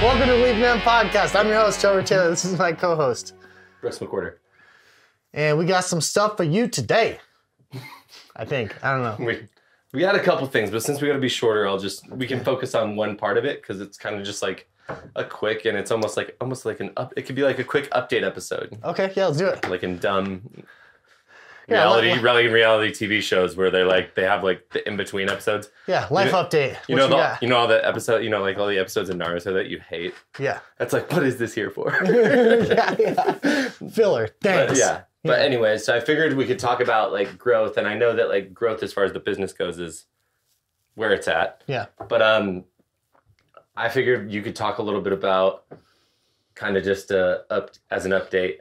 Welcome to Leaf Man Podcast. I'm your host, Trevor Taylor. This is my co-host, Brooks McWhorter. and we got some stuff for you today. I think. I don't know. We had a couple things, but since we got to be shorter, we can focus on one part of it because it's kind of just like a quick, and it's almost like it could be like a quick update episode. Okay, yeah, let's do it. Like in dumb reality TV shows where they have like the in between episodes. Yeah, life update. You know all the episode. You know, like all the episodes of Naruto that you hate. Yeah. That's like, what is this here for? yeah. Filler. Thanks. But anyway, so I figured we could talk about like growth, and I know that like growth as far as the business goes is where it's at. Yeah. But I figured you could talk a little bit about kind of just as an update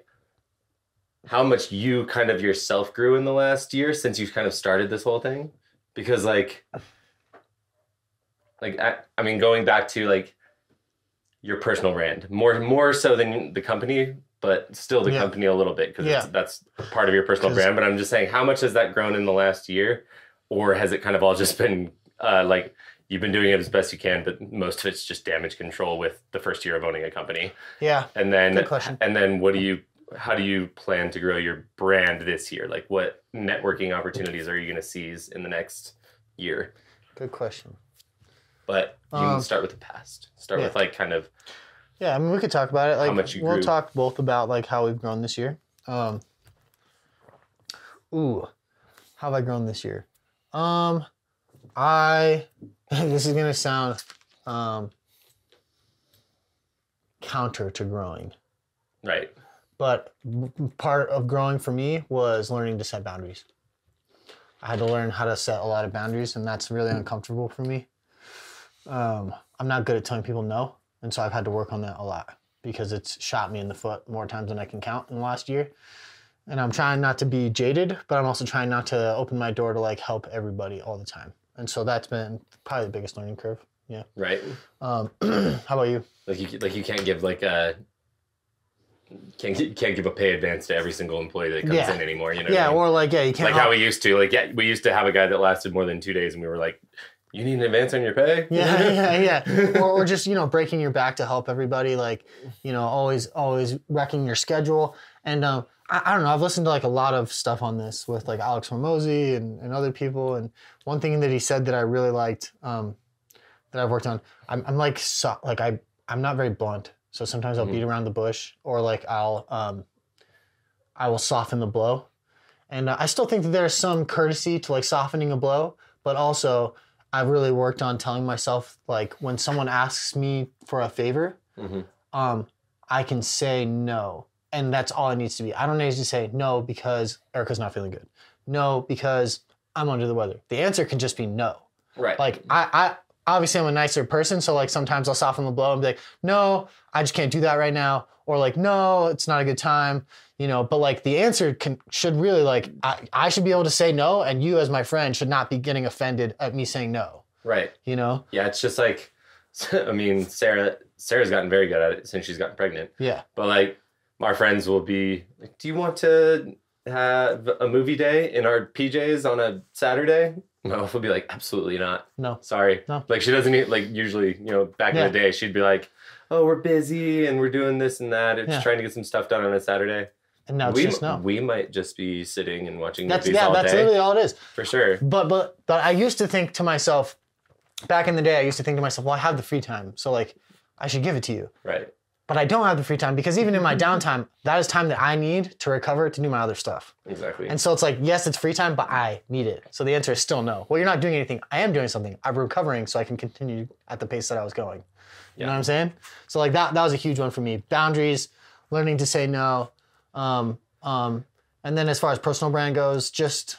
how much you kind of yourself grew in the last year since you kind of started this whole thing, because I mean going back to like your personal brand more so than the company. But still the company a little bit because that's part of your personal brand. But I'm just saying, how much has that grown in the last year? Or has it kind of all just been like you've been doing it as best you can, but most of it's just damage control with the first year of owning a company? Yeah. And then, good question. And then how do you plan to grow your brand this year? Like what networking opportunities are you going to seize in the next year? Good question. But you can start with the past. Start with like kind of... Yeah, I mean, we could talk about it. Like, how much you we'll grew. talk both about like how we've grown this year. How have I grown this year? This is gonna sound counter to growing. Right. But part of growing for me was learning to set boundaries. I had to learn how to set a lot of boundaries, and that's really uncomfortable for me. I'm not good at telling people no. And so I've had to work on that a lot because it's shot me in the foot more times than I can count in the last year. And I'm trying not to be jaded, but I'm also trying not to open my door to like help everybody all the time. And so that's been probably the biggest learning curve. Yeah. Right. How about you? Like you can't give like can't give a pay advance to every single employee that comes in anymore. You know. Yeah. What I mean? Or like, you can't. Like how we used to. Like, we used to have a guy that lasted more than 2 days, and we were like, you need an advance on your pay? Yeah. or just, breaking your back to help everybody, like, always wrecking your schedule. And I don't know, I've listened to like a lot of stuff on this with like Alex Hormozy and other people. And one thing that he said that I really liked, that I've worked on, I'm not very blunt. So sometimes I'll beat around the bush, or like I will soften the blow. And I still think that there's some courtesy to like softening a blow, but also I've really worked on telling myself, like, when someone asks me for a favor, I can say no. And that's all it needs to be. I don't need to say no because Erica's not feeling good. No, because I'm under the weather. The answer can just be no. Right. Like, I obviously I'm a nicer person, so like sometimes I'll soften the blow and be like, no, I just can't do that right now. Or like, no, it's not a good time. But like the answer should really like, I should be able to say no, and you as my friend should not be getting offended at me saying no. Right. Yeah, it's just like, I mean, Sarah's gotten very good at it since she's gotten pregnant. Yeah. But like, our friends will be like, do you want to have a movie day in our PJs on a Saturday? My wife will be like, absolutely not. No. Sorry. No. Like, she doesn't like, usually, back in the day, she'd be like, oh, we're busy and we're doing this and that. It's trying to get some stuff done on a Saturday. And now it's just no. We might just be sitting and watching movies all day. That's literally all it is. For sure. But I used to think to myself, back in the day, well, I have the free time, so like, I should give it to you. Right. But I don't have the free time because even in my downtime, that is time that I need to recover to do my other stuff. Exactly. And so it's like, yes, it's free time, but I need it. So the answer is still no. Well, you're not doing anything. I am doing something. I'm recovering so I can continue at the pace that I was going. You know what I'm saying? So like that was a huge one for me. Boundaries, learning to say no. And then as far as personal brand goes, just,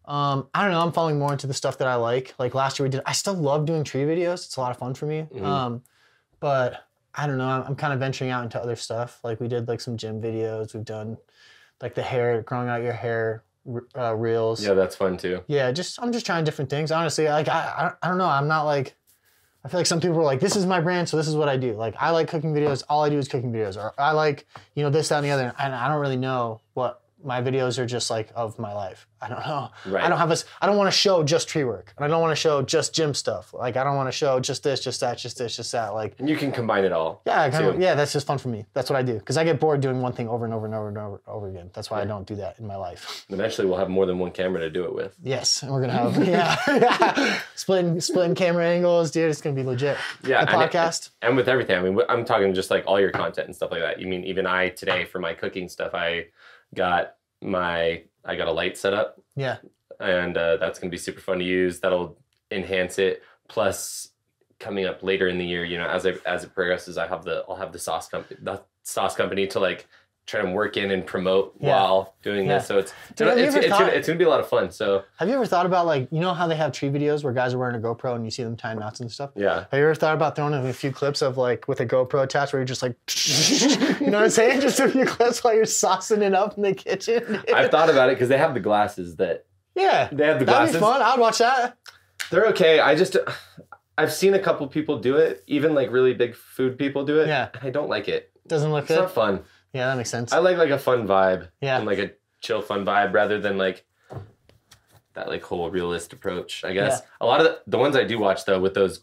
I don't know, I'm falling more into the stuff that I like. Like last year I still love doing tree videos. It's a lot of fun for me. But I don't know, I'm kind of venturing out into other stuff. Like we did like some gym videos. We've done like the hair, growing out your hair reels. Yeah, that's fun too. Yeah, I'm just trying different things. Honestly, like I don't know. I'm not like, I feel like some people are like, this is my brand, so this is what I do. Like I like cooking videos. All I do is cooking videos. Or I like, this, that, and the other. And I don't really know what my videos are just like of my life. I don't know. Right. I don't want to show just tree work. And I don't want to show just gym stuff. Like I don't want to show just this, just that, just this, just that. Like and you can combine it all. Yeah, that's just fun for me. That's what I do. Because I get bored doing one thing over and over and over and over again. That's why I don't do that in my life. Eventually we'll have more than one camera to do it with. Yes, and we're gonna have splitting camera angles, dude. It's gonna be legit. Yeah, the podcast. And with everything. I mean, I'm talking just like all your content and stuff like that. You mean even I today for my cooking stuff, I got a light set up. Yeah. And that's going to be super fun to use. That'll enhance it. Plus, coming up later in the year, you know, as it progresses, I'll have the sauce company to like try to work in and promote while doing this. So it's going to be a lot of fun. So have you ever thought about like, you know how they have tree videos where guys are wearing a GoPro and you see them tying knots and stuff? Yeah. Have you ever thought about throwing in a few clips of like with a GoPro attached where you're just like, you know what I'm saying? Just a few clips while you're saucing it up in the kitchen. I've thought about it because they have the glasses that. Yeah. They have the glasses. That'd be fun. I'd watch that. They're okay. I've seen a couple people do it. Even like really big food people do it. Yeah. I don't like it. Doesn't look good. It's not fun. Yeah, that makes sense. I like a fun vibe. Yeah. And like a chill fun vibe rather than like that like whole realist approach, I guess. Yeah. A lot of the ones I do watch though with those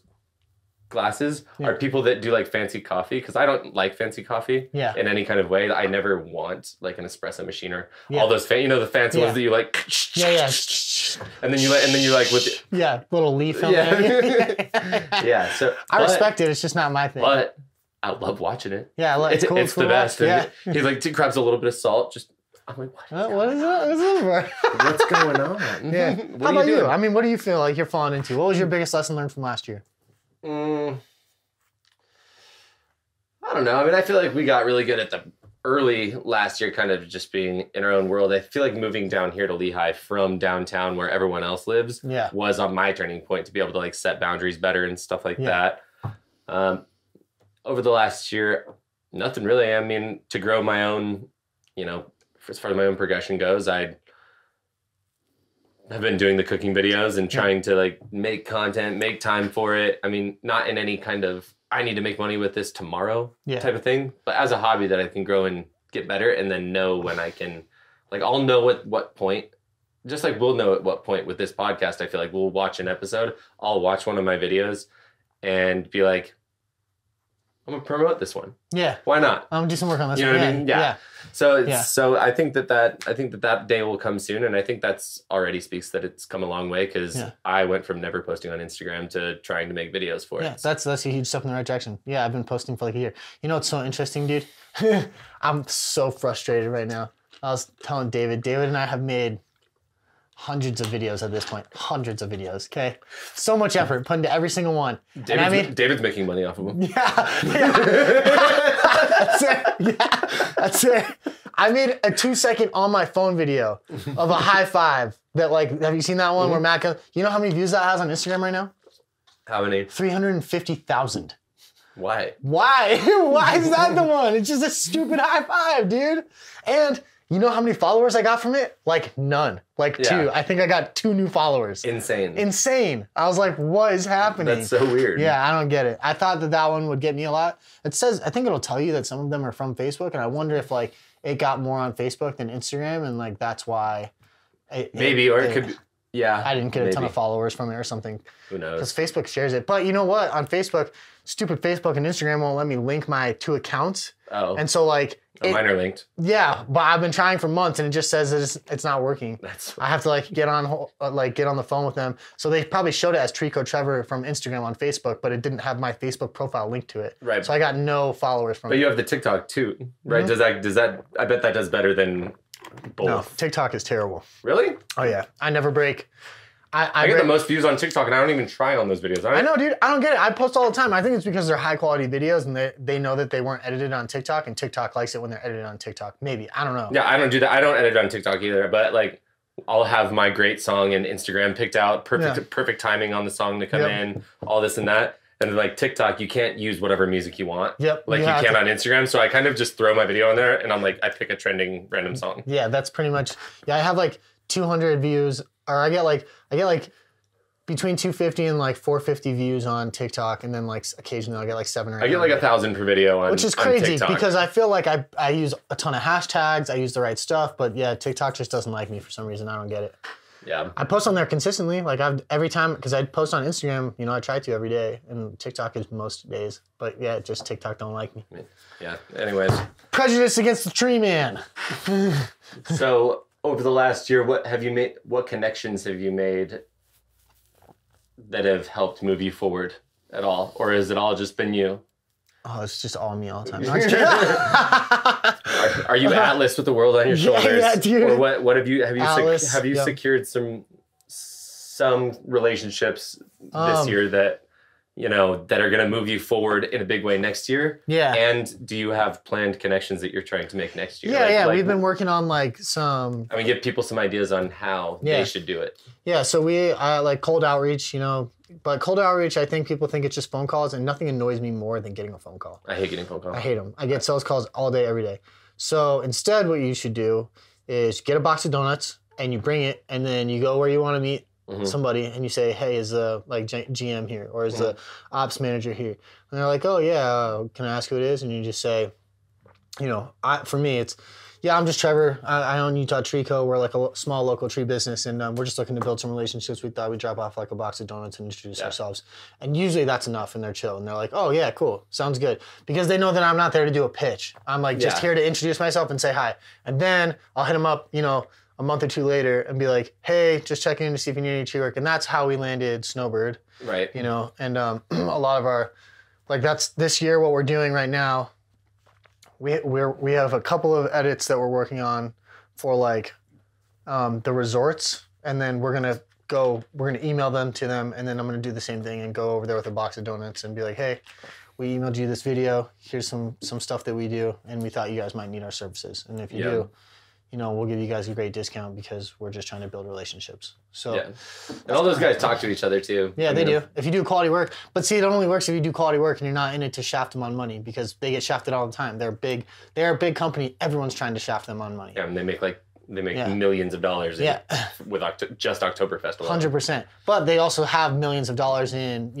glasses are people that do like fancy coffee because I don't like fancy coffee in any kind of way. I never want like an espresso machine or all those the fancy ones that you like and then you like with little leaf on there. Yeah, so I respect it. It's just not my thing. But I love watching it. Yeah, it's cool. It's the best. Yeah. And he like grabs a little bit of salt. I'm like, what is that? What's that for? What's going on? Yeah. How about you? I mean, what do you feel like you're falling into? What was your biggest lesson learned from last year? I don't know. I mean, I feel like we got really good at the early last year, kind of just being in our own world. I feel like moving down here to Lehigh from downtown where everyone else lives was on my turning point to be able to like set boundaries better and stuff like that. Over the last year, nothing really. I mean, to grow my own, as far as my own progression goes, I have been doing the cooking videos and trying to like make content, make time for it. I mean, not in any kind of, I need to make money with this tomorrow type of thing, but as a hobby that I can grow and get better and then know when I can, like, I'll know at what point, just like we'll know at what point with this podcast, I feel like we'll watch an episode, I'll watch one of my videos and be like, I'm gonna promote this one. Yeah. Why not? I'm gonna do some work on this. You know what I mean? Yeah. So I think that day will come soon, and I think that's already speaks that it's come a long way because I went from never posting on Instagram to trying to make videos for it. Yeah, that's a huge step in the right direction. Yeah, I've been posting for like a year. You know what's so interesting, dude? I'm so frustrated right now. I was telling David and I have made hundreds of videos at this point. Hundreds of videos, okay? So much effort put into every single one. David's making money off of them. Yeah. That's it. Yeah, that's it. I made a 2-second on my phone video of a high five that like, have you seen that one where Matt goes, you know how many views that has on Instagram right now? How many? 350,000. Why? Why is that the one? It's just a stupid high five, dude. And you know how many followers I got from it? Like none. Like 2. I think I got 2 new followers. Insane. I was like, what is happening? That's so weird. Yeah, I don't get it. I thought that one would get me a lot. It says, I think it'll tell you that some of them are from Facebook, and I wonder if like it got more on Facebook than Instagram, and like that's why. It could be. Yeah. I didn't get a ton of followers from it or something. Who knows? Because Facebook shares it. But you know what? On Facebook, stupid Facebook and Instagram won't let me link my 2 accounts. Oh. And so like... mine are linked. Yeah, but I've been trying for months and it just says it's not working. I have to like get on the phone with them. So they probably showed it as Trico Trevor from Instagram on Facebook, but it didn't have my Facebook profile linked to it. Right. So I got no followers from it. But you have the TikTok too, right? Mm-hmm. Does that? I bet that does better than both. No, TikTok is terrible. Really? Oh yeah, I never break. I get the most views on TikTok, and I don't even try on those videos. I know, dude. I don't get it. I post all the time. I think it's because they're high-quality videos, and they know that they weren't edited on TikTok, and TikTok likes it when they're edited on TikTok. Maybe. I don't know. Yeah, I don't do that. I don't edit on TikTok either, but, like, I'll have my great song in Instagram picked out, perfect timing on the song to come in, all this and that. And then, like, TikTok, you can't use whatever music you want. Yep. Like, you can on Instagram, so I kind of just throw my video on there, and I'm like, I pick a trending random song. Yeah, that's pretty much... Yeah, I have, like, 200 views, or I get like between 250 and like 450 views on TikTok, and then like occasionally I'll get like 7 or 8. I get like 1,000 per video on, which is crazy TikTok. Because I feel like I use a ton of hashtags, I use the right stuff, but yeah, TikTok just doesn't like me for some reason. I don't get it. Yeah. I post on there consistently, like every time, because I post on Instagram, I try to every day, and TikTok is most days, but yeah, just TikTok don't like me. Yeah. Anyways. Prejudice against the tree man. So over the last year, what connections have you made that have helped move you forward at all? Or has it all just been you? Oh, it's just all me all the time. Are you Atlas with the world on your shoulders? Yeah, dude. Or what have you Atlas, secured some relationships this year that that are going to move you forward in a big way next year? Yeah. And do you have planned connections that you're trying to make next year? Yeah, we've been working on like some. I mean, give people some ideas on how they should do it. Yeah, so we like cold outreach, but cold outreach, I think people think it's just phone calls, and nothing annoys me more than getting a phone call. I hate getting phone calls. I hate them. I get sales calls all day, every day. So instead, what you should do is get a box of donuts and you bring it, and then you go where you want to meet somebody, and you say, "Hey, is the GM here, or is the ops manager here?" And they're like, "Oh yeah, can I ask who it is?" And you just say, for me, it's. Yeah, I'm just Trevor. I own Utah Tree Co. We're like a small local tree business, and we're just looking to build some relationships. We thought we'd drop off like a box of donuts and introduce ourselves. And usually that's enough, and they're chill. And they're like, oh, yeah, cool. Sounds good. Because they know that I'm not there to do a pitch. I'm like just here to introduce myself and say hi. And then I'll hit them up, a month or two later and be like, hey, just checking in to see if you need any tree work. And that's how we landed Snowbird. Right. And a lot of our, that's this year what we're doing right now. We have a couple of edits that we're working on for the resorts, and then we're gonna email them to them, and then I'm gonna do the same thing and go over there with a box of donuts and be like, hey, we emailed you this video. Here's some stuff that we do, and we thought you guys might need our services. And if you do, we'll give you guys a great discount because we're just trying to build relationships. So, and all those guys talk to each other too. Yeah, they do. If you do quality work, but see, it only works if you do quality work and you're not in it to shaft them on money, because they get shafted all the time. They're a big company. Everyone's trying to shaft them on money. Yeah, and they make millions of dollars. With just Oktoberfest alone. 100%. But they also have millions of dollars in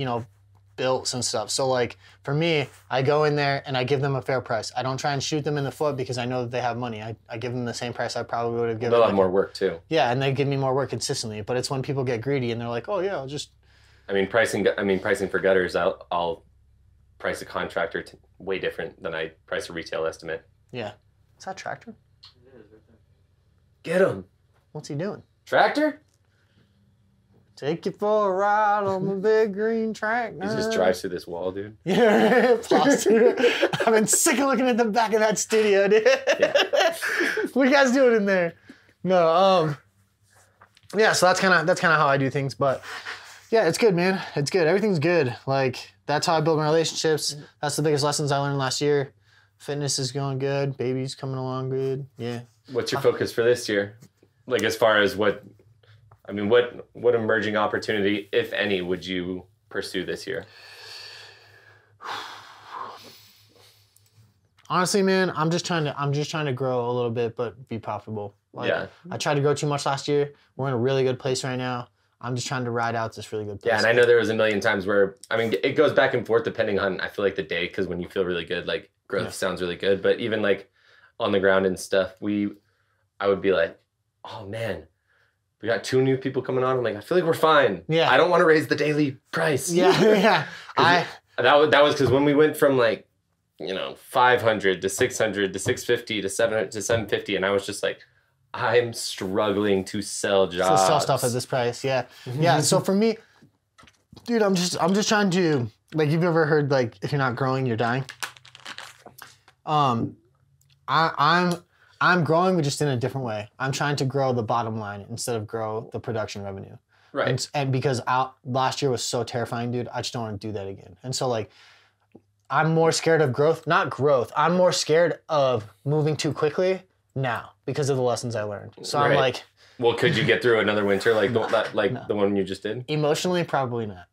built and stuff. So for me, I go in there and I give them a fair price. I don't try and shoot them in the foot because I know that they have money. I give them the same price I probably would have given them. They'll have more work too. Yeah, and they give me more work consistently. But it's when people get greedy and they're like, oh yeah, I'll just. Pricing for gutters, I'll price a contractor way different than I price a retail estimate. Yeah. Is that Tractor? It is right there. Get him. What's he doing? Tractor? Take you for a ride on the big green tractor. He just drives through this wall, dude. Yeah, plows through. I've been sick of looking at the back of that studio, dude. Yeah. What are you guys doing in there? No, yeah, so that's kind of how I do things, but yeah, it's good, man. It's good. Everything's good. That's how I build my relationships. That's the biggest lessons I learned last year. Fitness is going good. Baby's coming along good. Yeah. What's your focus for this year? As far as what emerging opportunity, if any, would you pursue this year? Honestly, man, I'm just trying to grow a little bit, but be profitable. I tried to grow too much last year. We're in a really good place right now. I'm just trying to ride out this really good place. Yeah, and I know there was a million times where, it goes back and forth depending on, I feel like, the day, because when you feel really good, growth sounds really good. But even on the ground and stuff, I would be like, oh man, we got 2 new people coming on. I'm like, I feel like we're fine. Yeah. I don't want to raise the daily price. Yeah. That was because when we went from 500 to 600 to 650 to 700 to 750, and I was just like, I'm struggling to sell jobs. To sell stuff at this price, yeah. Yeah, so for me, dude, I'm just trying to, you've ever heard, if you're not growing, you're dying? I'm growing, but just in a different way. I'm trying to grow the bottom line instead of grow the production revenue. Right. And because last year was so terrifying, dude, I just don't want to do that again. And so, I'm more scared of growth. Not growth. I'm more scared of moving too quickly now because of the lessons I learned. So I'm like... Well, could you get through another winter the one you just did? Emotionally, probably not.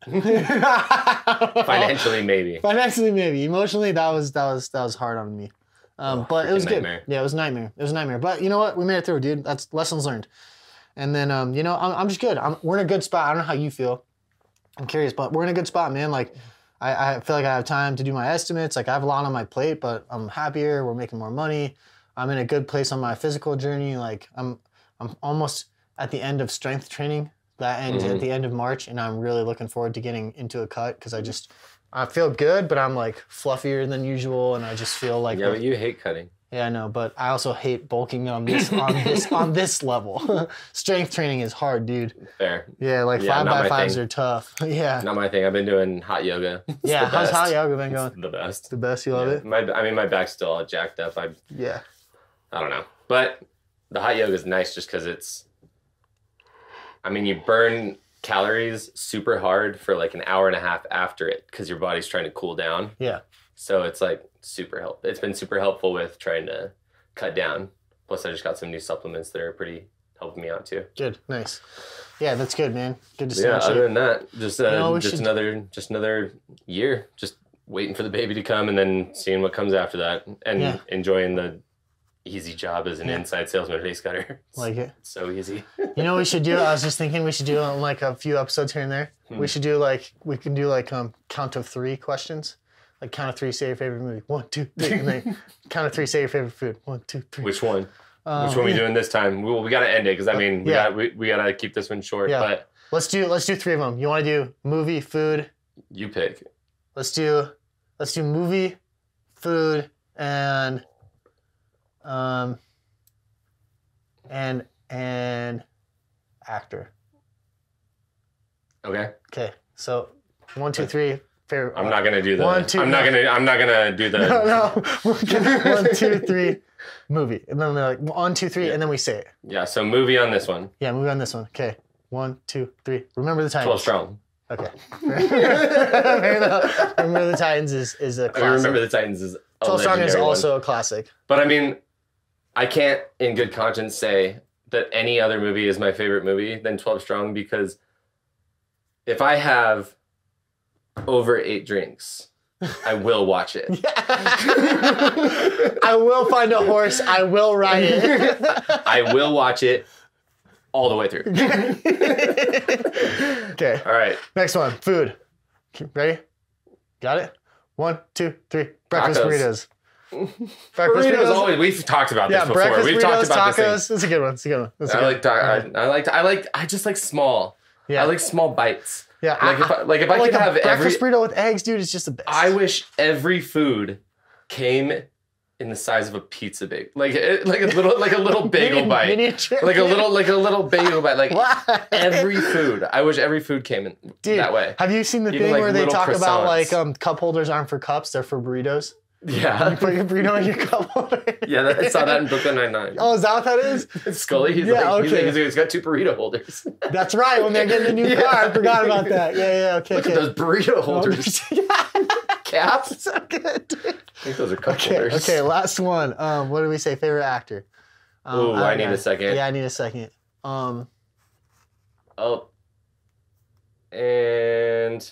Financially, maybe. Financially, maybe. Emotionally, that was hard on me. But it was good. Nightmare. Yeah, it was a nightmare. It was a nightmare. But you know what? We made it through, dude. That's lessons learned. And then, I'm just good. We're in a good spot. I don't know how you feel. I'm curious, but we're in a good spot, man. Like, I feel like I have time to do my estimates. Like, I have a lot on my plate, but I'm happier. We're making more money. I'm in a good place on my physical journey. Like, I'm almost at the end of strength training. That ends at the end of March, and I'm really looking forward to getting into a cut because I feel good, but I'm like fluffier than usual, and I just feel like but you hate cutting. Yeah, I know, but I also hate bulking on this level. Strength training is hard, dude. Fair. Yeah, like 5x5s are tough. Yeah. Not my thing. I've been doing hot yoga. Yeah, how's hot yoga been going? It's the best. The best, you love it? My back's still all jacked up. I don't know. But the hot yoga is nice just because you burn calories super hard for like an hour and a half after it because your body's trying to cool down. Yeah. So it's like super helpful. It's been super helpful with trying to cut down. Plus, I just got some new supplements that are pretty helping me out too. Good, nice. Yeah, that's good, man. Good to see. Yeah. Other than that, just another year, just waiting for the baby to come and then seeing what comes after that, and enjoying the easy job as an inside salesman at Ace Cutter. Like it. It's so easy. You know what we should do? I was just thinking we should do like a few episodes here and there. We should do we can do count of 3 questions. Like count of 3, say your favorite movie. 1, 2, 3. And then count of 3, say your favorite food. 1, 2, 3. Which one? Which one are we doing this time? We got to end it because we got to keep this one short. Yeah. But let's do 3 of them. You want to do movie, food? You pick. Let's do movie, food, and actor. Okay. Okay. So 1, 2, 3. Favorite. I'm not gonna do the. 1, 2. I'm not gonna do the. No. 1, 2, 3. Movie, and then they're like 1, 2, 3, and then we say it. Yeah. So movie on this one. Yeah, movie on this one. Okay. 1, 2, 3. Remember the Titans. 12 Strong. Okay. Remember the Titans is a classic. Remember the Titans is. 12 Strong is also a classic. But I can't in good conscience say that any other movie is my favorite movie than 12 Strong because if I have over 8 drinks, I will watch it. I will find a horse. I will ride it. I will watch it all the way through. Okay. All right. Next one. Food. Ready? Got it? 1, 2, 3. Breakfast burritos. Breakfast burritos always. We've talked about this before. We've talked about tacos. This is a good one. I just like small. Yeah. I like small bites. Yeah, if I could have breakfast burrito with eggs, dude, it's just the best. I wish every food came in the size of a pizza bagel, like a little bagel bite, miniature. like a little bagel bite, like every food. I wish every food came in that way. Have you seen the thing where they talk about cup holders aren't for cups, they're for burritos? Yeah. You put your burrito in your cup holder. Yeah, I saw that in Brooklyn Nine-Nine. Oh, is that what that is? Scully, he's got 2 burrito holders. That's right, when they're getting a new car. I forgot about that. Yeah, okay. Look at those burrito holders. Caps? So good, dude. I think those are cup holders. Okay, last one. What did we say? Favorite actor? I need a second. Yeah, I need a second. And...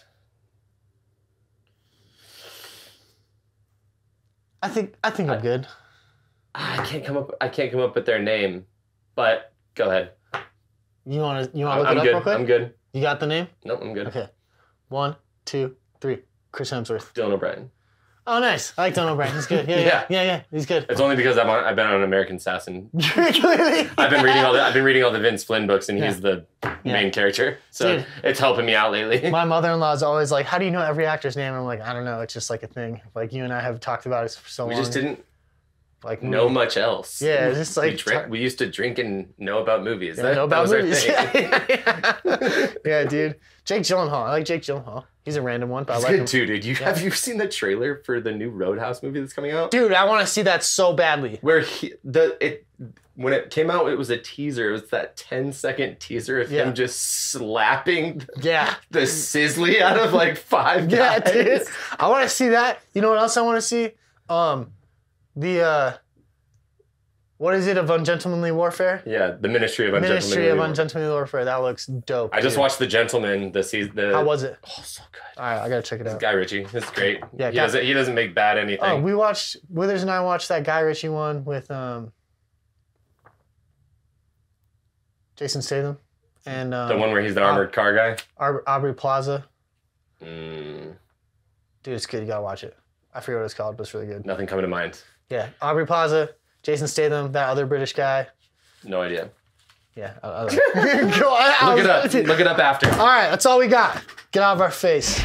I think I'm good. I can't come up with their name, but go ahead. You wanna look it up real quick? I'm good. You got the name? Nope, I'm good. Okay. 1, 2, 3. Chris Hemsworth. Dylan O'Brien. Oh, nice. I like Dylan O'Brien. He's good. Yeah. He's good. It's only because I've been on American Assassin. Clearly. I've been reading all the Vince Flynn books, and he's the main character. So dude, it's helping me out lately. My mother-in-law is always like, "How do you know every actor's name?" And I'm like, "I don't know. It's just like a thing. Like you and I have talked about it for so long. We just didn't know much else. Yeah, it's just like we used to drink and know about movies. Yeah, that was movies. Our thing. Yeah, dude. Jake Gyllenhaal. I like Jake Gyllenhaal. He's a random one, but he's I like good him. too, dude. Have you seen the trailer for the new Roadhouse movie that's coming out? Dude, I want to see that so badly. Where when it came out, it was a teaser. It was that 10-second teaser of him just slapping the sizzly out of like 5 guys. Yeah, dude. I want to see that. You know what else I want to see? What is it, of Ungentlemanly Warfare? Yeah, the Ministry of Ungentlemanly Warfare. That looks dope. I just watched The Gentleman. How was it? Oh, so good. All right, I gotta check it out. Guy Ritchie. It's great. Yeah, he doesn't make bad anything. Oh, Withers and I watched that Guy Ritchie one with Jason Statham and the one where he's the armored car guy. Aubrey Plaza. Dude, it's good. You gotta watch it. I forget what it's called, but it's really good. Nothing coming to mind. Yeah, Aubrey Plaza, Jason Statham, that other British guy. No idea. Yeah. Look it up. Look it up after. All right, that's all we got. Get out of our face.